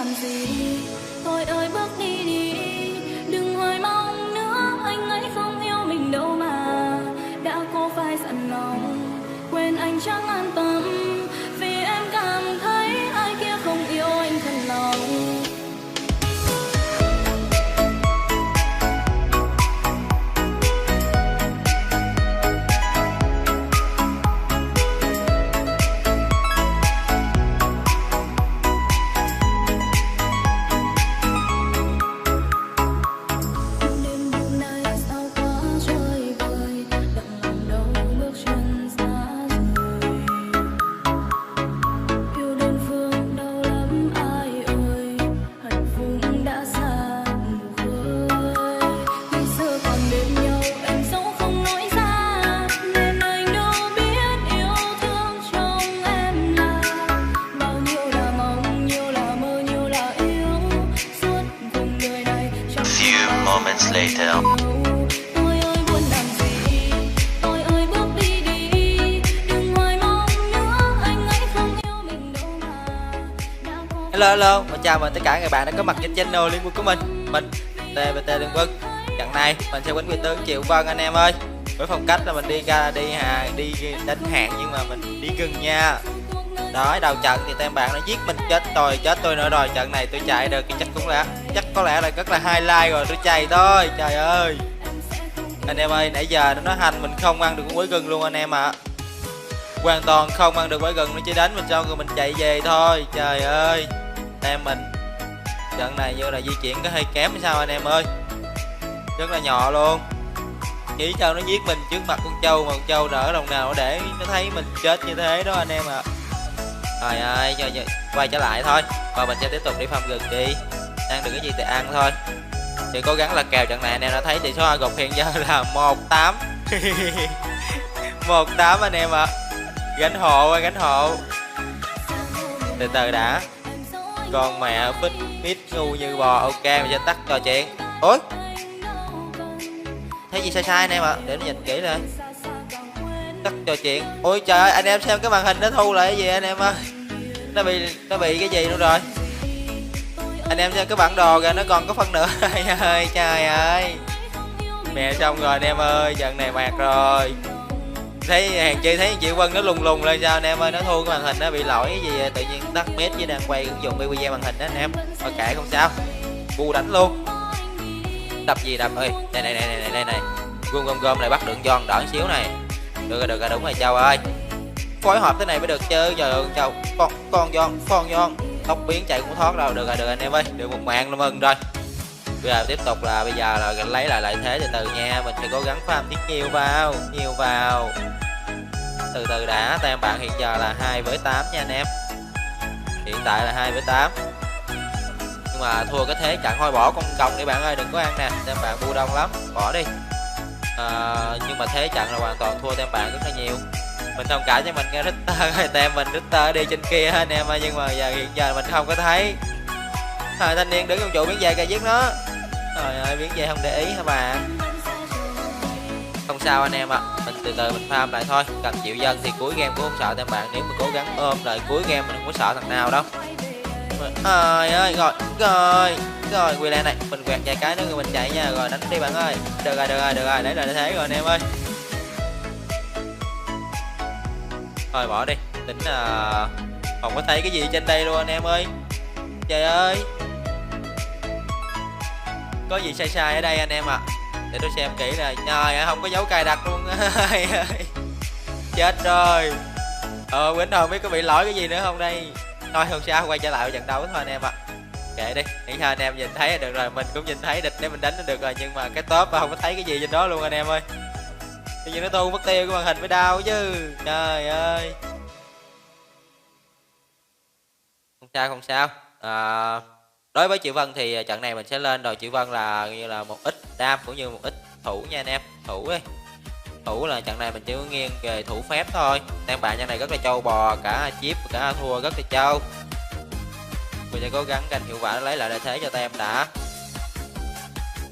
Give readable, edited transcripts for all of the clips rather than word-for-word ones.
làm gì. Thôi ơi bước đi đi, đừng hoài mong nữa, anh ấy không yêu mình đâu mà. Đã cố phải dặn lòng, quên anh chẳng an tâm, vì em cảm thấy ai kia không yêu anh thật lòng. Moments later. Hello, chào mừng tất cả các bạn đã có mặt trên channel Liên Quân của mình TBT Liên Quân. Trận này mình sẽ quýnh vị tướng Triệu Vân anh em ơi. Với phong cách là mình đi đánh hạng nhưng mà mình đi gừng nha. Đó, đầu trận thì tem bạn nó giết mình chết tôi nữa rồi. Trận này tôi chạy được thì chắc có lẽ là rất là highlight rồi, tôi chạy thôi. Trời ơi anh em ơi, nãy giờ nó hành mình không ăn được con quái gừng luôn anh em ạ. Hoàn toàn không ăn được quái gừng, nó chỉ đánh mình xong rồi mình chạy về thôi. Trời ơi em mình trận này như là di chuyển có hơi kém hay sao anh em ơi, rất là nhỏ luôn. Nghĩ sao nó giết mình trước mặt con trâu mà con trâu nở đồng nào để nó thấy mình chết như thế đó anh em ạ. Trời ơi, quay trở lại thôi và mình sẽ tiếp tục đi farm gừng đi, ăn được cái gì thì ăn thôi. Thì cố gắng là kèo trận này anh em đã thấy tỷ số gục hiện giờ là 1-8 1-8 anh em ạ. Gánh hộ từ từ đã, con mẹ phích mít ngu như bò. Ok mình sẽ tắt trò chuyện. Ôi thấy gì sai anh em ạ, để nó nhìn kỹ lên. Tắt trò chuyện. Ôi trời ơi anh em xem cái màn hình nó thu lại cái gì anh em ơi, nó bị cái gì nữa rồi anh em xem cái bản đồ kìa, nó còn có phân nữa. Trời ơi mẹ xong rồi anh em ơi, trận này mạt rồi. Thấy hàng chi thấy Triệu Vân nó lùng lên sao anh em ơi, nó thua cái màn hình, nó bị lỗi cái gì tự nhiên tắt mét với đang quay ứng dụng video màn hình đó anh em. Thôi kệ không sao, bu đánh luôn. Đập gì đập ơi, này gom này, bắt đường giòn đỡ xíu này. Được rồi đúng rồi Châu ơi, phối hợp thế này mới được chứ. Trời ơi Châu, con giòn tóc biến chạy cũng thoát đâu. Được rồi anh em ơi, được một mạng là mừng rồi. Bây giờ tiếp tục là lấy lại lợi thế từ từ nha. Mình sẽ cố gắng farm tiếp nhiều vào từ từ đã. Tem bạn hiện giờ là 2-8 nha anh em, hiện tại là 2-8 nhưng mà thua cái thế trận. Thôi bỏ con còng đi bạn ơi, đừng có ăn nè, tem bạn bu đông lắm, bỏ đi. Nhưng mà thế trận là hoàn toàn thua tem bạn rất là nhiều. Mình thông cảm cho mình nghe Richter, tem mình Richter đi trên kia anh em ơi, nhưng mà hiện giờ mình không có thấy. Thanh niên đứng trong trụ biến về cây giết nó. Trời ơi biến về không để ý hả bạn. Không sao anh em ạ, mình từ từ mình farm lại thôi. Cần Triệu Dân thì cuối game cũng không sợ tem bạn, nếu mà cố gắng ôm lại cuối game mình không có sợ thằng nào đâu. Trời ơi rồi quỳ lên này, mình quẹt vài cái nữa rồi mình chạy nha. Rồi đánh đi bạn ơi. Được rồi đấy là thế rồi anh em ơi. Thôi bỏ đi, tính là không có thấy cái gì trên đây luôn anh em ơi. Trời ơi có gì sai ở đây anh em ạ. Để tôi xem kỹ này. Trời ơi không có dấu cài đặt luôn. Chết rồi. Quýnh không biết có bị lỗi cái gì nữa không đây. Thôi không sao, quay trở lại trận đấu thôi anh em ạ. Kệ đi, nghĩ sao anh em nhìn thấy là được rồi. Mình cũng nhìn thấy địch để mình đánh nó được rồi, nhưng mà cái top mà không có thấy cái gì trên đó luôn anh em ơi. Tự nhiên nó tu mất tiêu cái màn hình mới đau chứ. Trời ơi không sao. Đối với Triệu Vân thì trận này mình sẽ lên rồi. Triệu Vân là như là một ít đam cũng như một ít thủ nha anh em. Thủ là trận này mình chỉ có nghiêng về thủ phép thôi. Tem bạn trận này rất là trâu bò, cả chip cả thua rất là trâu. Mình sẽ cố gắng canh hiệu quả lấy lại lợi thế cho tem đã.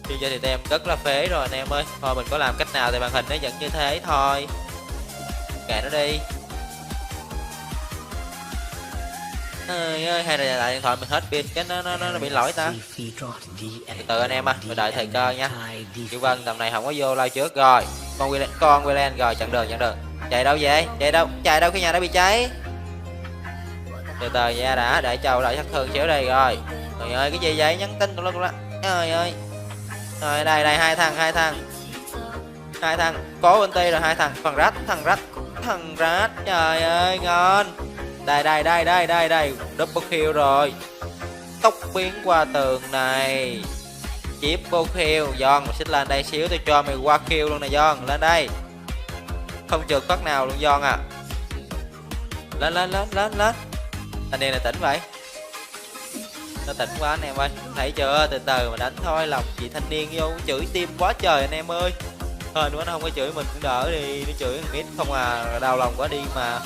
Bây giờ thì tem rất là phế rồi anh em ơi. Thôi mình có làm cách nào thì màn hình nó vẫn như thế thôi, kệ nó đi. Ơi ơi, hay là điện thoại mình hết pin cái nó bị lỗi ta. Từ từ anh em à, mình đợi thời cơ nha. Chị Vân tầm này không có vô lao trước rồi. Con William rồi, chặn đường. Chạy đâu vậy? Chạy đâu khi nhà đã bị cháy. Từ từ nha đã, để Châu lại sát thương xíu đây rồi. Trời ơi, cái gì vậy? Nhắn tin tụi nó. Trời ơi. Rồi đây hai thằng. Cố bên ti rồi hai thằng, thằng rách. Trời ơi ngon. Đây, double kill rồi. Tốc biến qua tường này. Triple kill. Giòn, xích lên đây xíu tôi cho mày qua kill luôn nè Giòn, lên đây. Không trượt phát nào luôn Giòn à. Lên. Anh em này tỉnh vậy. Nó tỉnh quá anh em ơi. Thấy chưa, từ từ mà đánh thôi. Lòng chị thanh niên vô chửi tim quá trời anh em ơi. Hên quá nó không có chửi mình cũng đỡ đi. Nó chửi mít không à, đau lòng quá đi mà.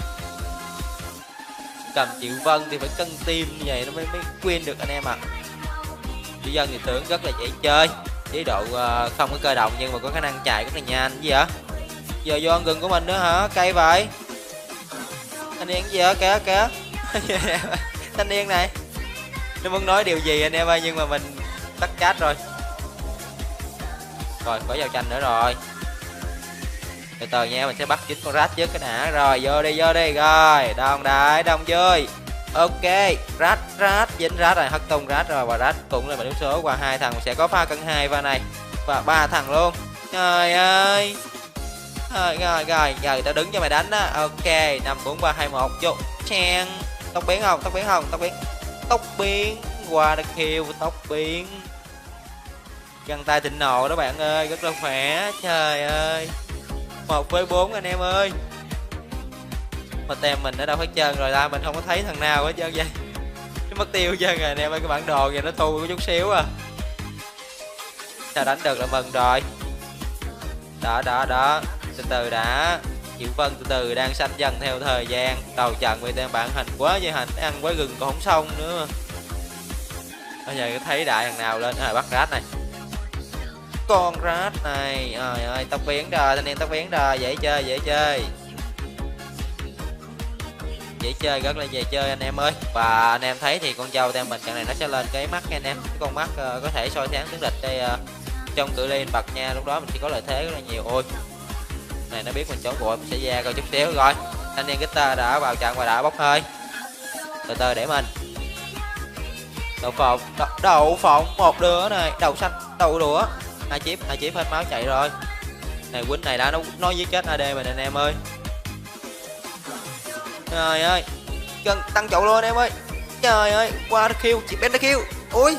Cầm Triệu Vân thì phải cân tim như vậy nó mới win được anh em ạ. Triệu Vân thì tưởng rất là dễ chơi, chế độ không có cơ động nhưng mà có khả năng chạy rất là nhanh. Gì vậy? Giờ vô gần của mình nữa hả? Cây vậy. Thanh niên gì hả? Kìa. Thanh niên này nó muốn nói điều gì anh em ơi, nhưng mà mình tắt chat rồi. Rồi có giao tranh nữa rồi. Từ từ nha, mình sẽ bắt chính con rát trước cái đã. Rồi vô đi rồi. Đông chơi. Ok, rát dính rát rồi, hất tung rát rồi, và rát cũng là một điểm số. Qua hai thằng sẽ có pha cân 2 pha này và 3 thằng luôn. Trời ơi. Rồi tao đứng cho mày đánh á. Ok, 5 4 3 2 1 vô. Chen. Tốc biến qua được kill, tốc biến. Găng tay thịnh nộ đó bạn ơi, rất là khỏe. Trời ơi. 1 với 4 anh em ơi. Mà tem mình ở đâu hết trơn rồi ta, mình không có thấy thằng nào hết trơn vậy. Nó mất tiêu hết trơn rồi anh em ơi, cái bản đồ kìa nó thu có chút xíu à. Sao đánh được là mừng rồi. Đó. Từ từ đã. Triệu Vân từ từ đang xanh dần theo thời gian. Đầu trận vì tem bạn hành quá với hành ăn với gừng còn không xong nữa. Bây giờ thấy đại thằng nào lên rồi, bắt rát này. Con rát này. Trời ơi, tóc biến rồi, thanh niên tóc biến rồi, dễ chơi. Dễ chơi, rất là dễ chơi anh em ơi. Và anh em thấy thì con trâu tem mình trận này nó sẽ lên cái mắt nha anh em. Cái con mắt có thể soi sáng tướng địch đây trong cự ly bật nha, lúc đó mình sẽ có lợi thế rất là nhiều. Ôi này nó biết mình trốn bụi, mình sẽ ra coi chút xíu. Rồi thanh niên guitar đã vào trận và đã bốc hơi. Từ từ để mình đậu phộng một đứa này, đầu xanh đầu đũa, hai chip hết máu chạy rồi. Này quýnh này đã nó giết chết AD mình anh em ơi. Trời ơi, cần tăng chậu luôn anh em ơi. Trời ơi, qua kill, chị pentakill. Ui,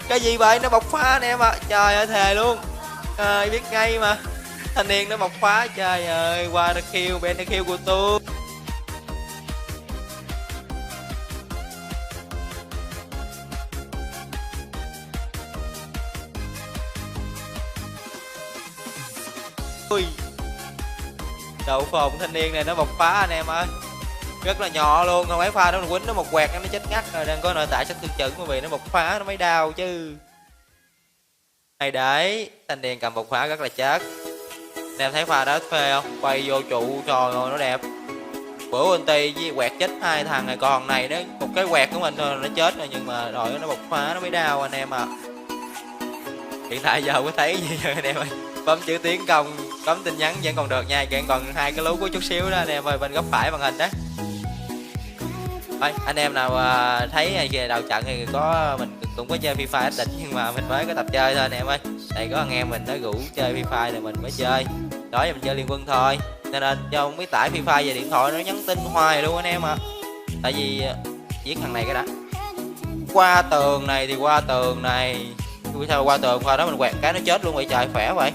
cái gì vậy, nó bộc phá anh em ạ. Trời ơi, thề luôn. Biết ngay mà, thanh niên nó bộc phá. Trời ơi, qua kill, pentakill của tôi. Ui, đậu phộng thanh niên này nó bộc phá anh em ơi, rất là nhỏ luôn. Không phải pha nó quýnh nó một quẹt nó chết ngắt rồi, đang có nội tại sát thương chừng mà vì nó bộc phá nó mới đau chứ. Hay đấy, thanh niên cầm bộc phá rất là chết. Anh em thấy pha đó phê không, quay vô trụ trời ơi nó đẹp. Bữa ulti với quẹt chết hai thằng này, còn này nó một cái quẹt của mình thôi nó chết rồi, nhưng mà rồi nó bộc phá nó mới đau anh em à. Hiện tại giờ có thấy gì vậy anh em ơi, bấm chữ tiến công, bấm tin nhắn vẫn còn được nha, vẫn còn hai cái lú có chút xíu đó anh em ơi, bên góc phải màn hình đó. Thôi, anh em nào thấy kìa đầu trận thì có mình cũng có chơi Free Fire định, nhưng mà mình mới có tập chơi thôi anh em ơi. Đây có anh em mình nó rủ chơi Free Fire thì mình mới chơi. Đó giờ mình chơi Liên Quân thôi. Nên cho không biết tải Free Fire về điện thoại nó nhắn tin hoài luôn anh em ạ. Tại vì giết thằng này cái đã. Qua tường này thì qua tường này. Sao qua tường qua đó mình quẹt cái nó chết luôn vậy trời, khỏe vậy.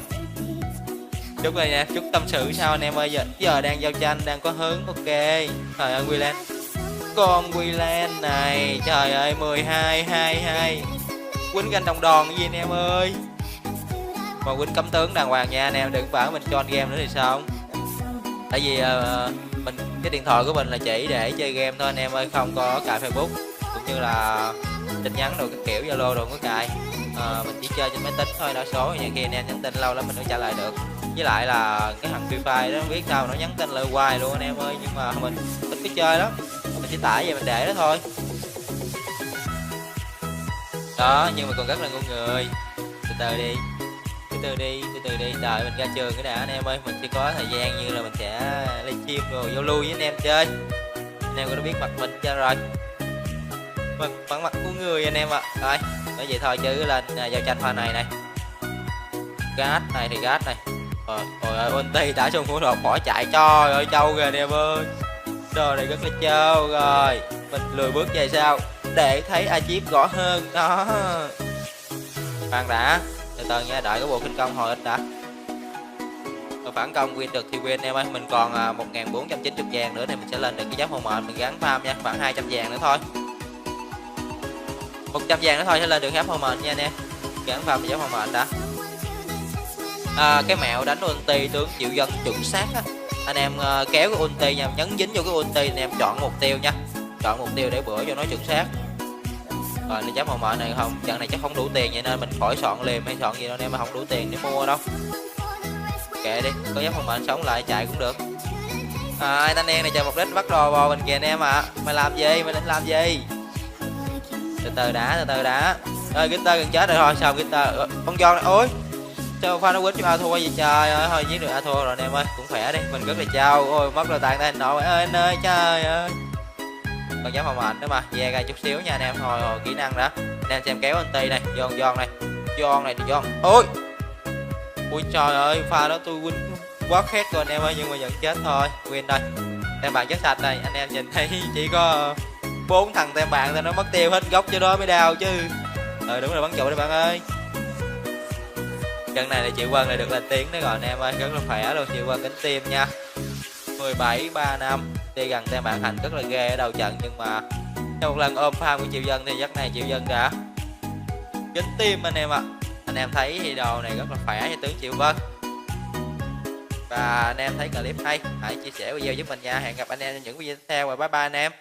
Chúc đây nha, chúc tâm sự sao anh em ơi. Giờ đang giao tranh, đang có hứng. Ok. Trời ơi William. Con William này, trời ơi 12-22. Quýnh ganh đồng đòn gì anh em ơi. Mà quýnh cấm tướng đàng hoàng nha anh em, đừng bảo mình cho game nữa thì sao. Tại vì mình cái điện thoại của mình là chỉ để chơi game thôi anh em ơi, không có cài Facebook cũng như là tin nhắn đồ các kiểu, Zalo đồ không có cài. Mình chỉ chơi trên máy tính thôi, đa số nhà khi anh em nhắn tin lâu lắm mình mới trả lời được. Với lại là cái thằng Free Fire đó không biết sao nó nhắn tin lại hoài luôn anh em ơi, nhưng mà mình thích cái chơi lắm. Mình chỉ tải về mình để đó thôi. Đó, nhưng mà còn rất là ngu người. Từ từ đi, đợi mình ra trường cái đã anh em ơi. Mình sẽ có thời gian như là mình sẽ livestream rồi giao lưu với anh em chơi. Anh em có biết mặt mình chưa rồi. Bằng mặt của người anh em ạ. Rồi, nói vậy thôi chứ lên giao tranh pha này này. Gas này thì gas này. Rồi ơi, ulti tả xuống mũi đột bỏ chạy, trời ơi trâu kìa anh em ơi. Đồ này rất là trâu rồi. Mình lùi bước về sau để thấy Achip rõ hơn đó. Khoan đã, từ từ nha, đợi cái bộ khinh công hồi ít đã. Phản công win được thì win em ơi. Mình còn 1490 vàng nữa thì mình sẽ lên được cái giáp hồn mệnh. Mình gắn farm nha, khoảng 200 vàng nữa thôi. 100 vàng nữa thôi sẽ lên được giáp hồn mệnh nha anh em. Gắn farm giáp hồn mệnh đã. Cái mẹo đánh ulti tướng chịu dân chuẩn xác á. Anh em kéo cái ulti nha, nhấn dính vô cái ulti anh em chọn mục tiêu nha. Chọn mục tiêu để bữa cho nó chuẩn xác. Rồi lên giáp hồn mệnh này không, trận này chắc không đủ tiền vậy nên mình khỏi soạn liềm hay soạn gì đâu, em mà không đủ tiền để mua đâu. Kệ đi, có giáp hồn mệnh sống lại chạy cũng được. Ai thanh niên này chờ một đích bắt đồ bò mình kìa anh em ạ. Mày làm gì, mày định làm gì? Từ từ đã. Ơi Gitter gần chết rồi thôi, sao Gitter con John này, ôi sao pha nó quýnh cho A thua gì trời ơi. Thôi giết được A thua rồi anh em ơi, cũng khỏe đi, mình rất là trao. Ôi mất rồi tàn tay nội ơi anh ơi, trời ơi. Còn giáp hồn mệnh nữa mà, về ra chút xíu nha anh em. Hồi kỹ năng đó anh em xem, kéo anti này, John này thì John. Ôi ui trời ơi, pha đó tôi quýnh quá khét rồi anh em ơi, nhưng mà vẫn chết thôi. Win đây, tem bạc chất sạch này, anh em nhìn thấy chỉ có 4 thằng tem bạc thôi, nó mất tiêu hết gốc cho đó mới đau chứ. Đúng rồi, bắn trụ đây bạn ơi. Trận này là Triệu Vân lại được lên tiếng đấy rồi anh em ơi, rất là khỏe luôn. Triệu Vân cánh tim nha, 17-3-5 đi gần tem bạn hành rất là ghê ở đầu trận, nhưng mà trong một lần ôm farm của Triệu Vân thì giấc này Triệu Vân đã cánh tim anh em ạ. Anh em thấy thì đồ này rất là khỏe cho tướng Triệu Vân. Và anh em thấy clip hay hãy chia sẻ video giúp mình nha. Hẹn gặp anh em trong những video tiếp theo và bye bye anh em.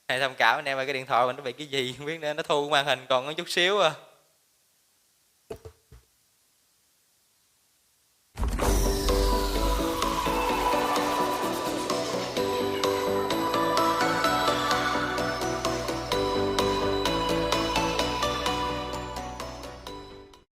Hãy thông cảm anh em ơi, cái điện thoại mình nó bị cái gì không biết nên nó thu màn hình còn có chút xíu à.